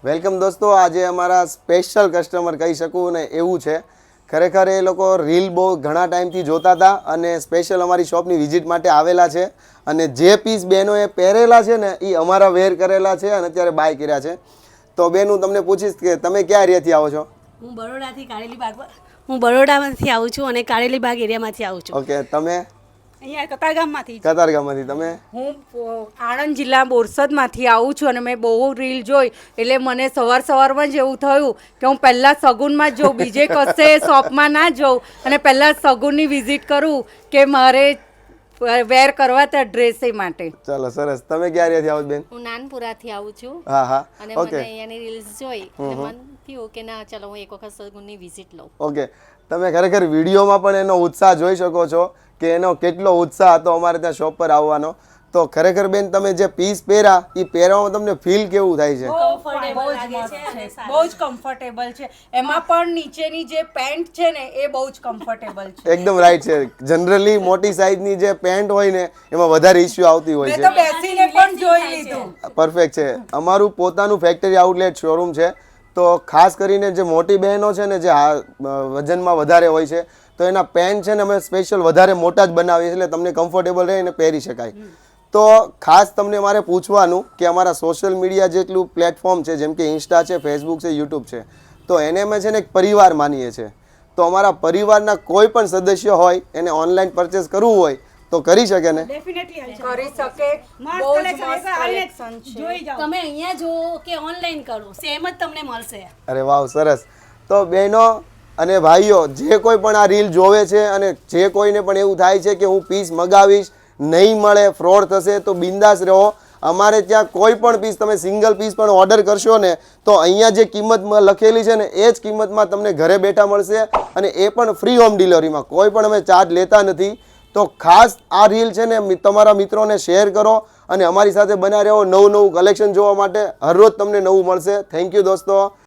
Welcome દોસ્તો, આજે અમારા સ્પેશિયલ કસ્ટમર કહી શકું ને એવું છે. ખરેખર એ લોકો રીલ બહુ ઘણા ટાઈમથી જોતા હતા અને સ્પેશિયલ અમારી શોપની વિઝિટ માટે આવેલા છે. અને જે પીસ બહેનોએ પહેરેલા છે ને એ અમારા વેર કરેલા છે અને અત્યારે બાય કર્યા છે. તો બેન, હું તમને પૂછીશ કે તમે ક્યાં એરિયાથી આવો છો? હું બરોડાથી કારેલી બાગ, હું બરોડામાંથી આવું છું અને કારેલી બાગ એરિયામાંથી આવું છું. ઓકે, તમે? અહીંયા કતારગામમાંથી. કતારગામમાંથી. તમે? હું આણંદ જિલ્લા બોરસદમાંથી આવું છું અને મેં બહુ રીલ જોઈ એટલે મને સવારમાં જ એવું થયું કે હું પહેલાં સગુનમાં જ જાઉં, બીજે કશે શોપમાં ના જાઉં અને પહેલાં સગુનની વિઝિટ કરું કે મારે વેર કરવા ત્યાં ડ્રેસ માટે. ચાલો, સરસ. તમે ક્યાં એરિયાથી આવો બેન? હું નાનપુરાથી આવું છું. હા હા, અને ઓકે. મને અહીંયાની રીલ્સ જોઈ અને મન થયું કે ના ચલો હું એક વખત સગુનની વિઝિટ લઉં. ઓકે, તમે ખરેખર વિડીયોમાં પણ એનો ઉત્સાહ જોઈ શકો છો કે એનો કેટલો ઉત્સાહ હતો અમારે ત્યાં શોપ પર આવવાનો. તો ખરેખર બેન, તમે જે પીસ પહેર્યા એ પહેરવામાં તમને ફીલ કેવું થાય છે? બહુ જ કમ્ફર્ટેબલ છે. એમાં પણ નીચેની જે પેન્ટ છે ને એ બહુ જ કમ્ફર્ટેબલ છે. એકદમ રાઈટ છે. જનરલી મોટી સાઈઝની જે પેન્ટ હોય ને એમાં વધારે ઇસ્યુ આવતી હોય મેં તો છે. બેસીને પણ જોઈ લીધું. પરફેક્ટ છે. અમારું પોતાનું ફેક્ટરી આઉટલેટ શોરૂમ છે. તો ખાસ કરીને જે મોટી બહેનો છે ને, જે વજનમાં વધારે હોય છે, તો એના પેન્ટ છે ને અમે સ્પેશિયલ વધારે મોટા જ બનાવીએ છીએ એટલે તમને કમ્ફર્ટેબલ રહે અને પહેરી શકાય. તો ખાસ તમને મારે પૂછવાનું કે અમારા સોશિયલ મીડિયા જેટલું પ્લેટફોર્મ છે, જેમ કે ઇન્સ્ટા છે, ફેસબુક છે, યુટ્યુબ છે, તો એને અમે છે ને એક પરિવાર માનીએ છીએ. તો અમારા પરિવારના કોઈ પણ સદસ્ય હોય એને ઓનલાઈન પરચેસ કરવું હોય તો કરી શકે ને? કરી શકે. બહુ જ મસ્ત કલેક્શન છે. તમે અહીંયા જો કે ઓનલાઈન કરો, સેમ જ તમને મળશે. અરે વાવ, સરસ. તો બહેનો અને ભાઈઓ, જે કોઈ પણ આ રીલ જોવે છે અને જે કોઈને પણ એવું થાય છે કે હું પીસ મગાવીશ, નહીં મળે, ફ્રોડ થશે, તો બિંદાસ રહો. અમારે ત્યાં કોઈ પણ પીસ તમે સિંગલ પીસ પણ ઓર્ડર કરશો ને તો અહીંયા જે કિંમતમાં લખેલી છે ને એ જ કિંમતમાં તમને ઘરે બેઠા મળશે અને એ પણ ફ્રી હોમ ડિલિવરીમાં. કોઈ પણ અમે ચાર્જ લેતા નથી. તો ખાસ આ રીલ છે ને તમારા મિત્રોને શેર કરો અને અમારી સાથે બના રહો નવું કલેક્શન જોવા માટે. હરરોજ તમને નવું મળશે. થેન્ક યુ દોસ્તો.